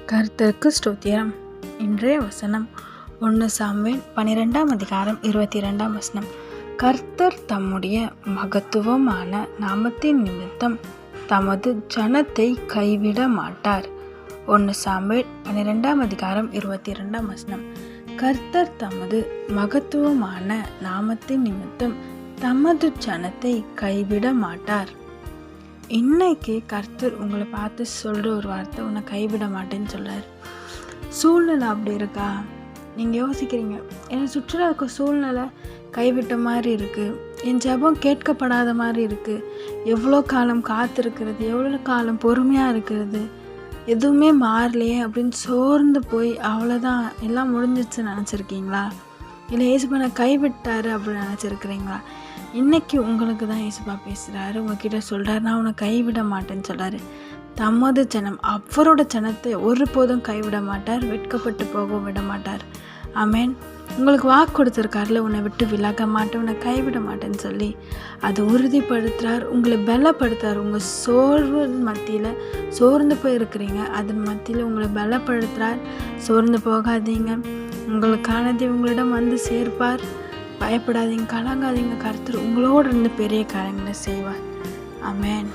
கர்த்தருக்கு ஸ்தோத்திரம். இன்றைய வசனம் 1 சாமுவேல் 12ஆம் அதிகாரம் 22ஆம் வசனம். கர்த்தர் தம்முடைய மகத்துவமான நாமத்தின் நிமித்தம் தமது ஜனத்தை கைவிட மாட்டார். 1 சாமுவேல் 12ஆம் அதிகாரம் 22ஆம் வசனம். கர்த்தர் தமது மகத்துவமான நாமத்தின் நிமித்தம் தமது ஜனத்தை கைவிட மாட்டார். இன்னைக்கு கர்த்தர் உங்களை பார்த்து சொல்கிற ஒரு வார்த்தை, உன்னை கைவிட மாட்டேன்னு சொல்கிறார். சூழ்நிலை அப்படி இருக்கா? நீங்கள் யோசிக்கிறீங்க, என்னை சுற்றுலா இருக்க சூழ்நிலை கைவிட்ட மாதிரி இருக்குது, என் ஜெபம் கேட்கப்படாத மாதிரி இருக்குது, எவ்வளோ காலம் காத்திருக்கிறது, எவ்வளோ காலம் பொறுமையாக இருக்கிறது, எதுவுமே மாறலையே அப்படின்னு சோர்ந்து போய் அவ்வளோதான் எல்லாம் முடிஞ்சிச்சுன்னு நினச்சிருக்கீங்களா? இல்லை ஏசுப்பா கைவிட்டார் அப்படின்னு நினச்சிருக்கிறீங்களா? இன்றைக்கி உங்களுக்கு தான் ஏசுப்பா பேசுகிறாரு, உங்ககிட்ட சொல்கிறார், நான் உன்னை கைவிட மாட்டேன்னு சொல்கிறாரு. தமது ஜனம், அவரோட ஜனத்தை ஒருபோதும் கைவிட மாட்டார், வெட்கப்பட்டு போகவும் விட மாட்டார். ஆமேன். உங்களுக்கு வாக்கு கொடுத்துருக்காருல, உன்னை விட்டு விலக மாட்டேன், உன்னை கைவிட மாட்டேன்னு சொல்லி அதை உறுதிப்படுத்துகிறார், உங்களை பலப்படுத்துகிறார். உங்கள் சோர்வு மத்தியில் சோர்ந்து போயிருக்கிறீங்க, அதன் மத்தியில் உங்களை பலப்படுத்துகிறார். சோர்ந்து போகாதீங்க, உங்களுக்கானதை உங்களிடம் வந்து சேர்ப்பார். பயப்படாதீங்க, கலங்காதீங்க. கர்த்தர் உங்களோடு இருந்து பெரிய காரியங்களை செய்வார். ஆமென்.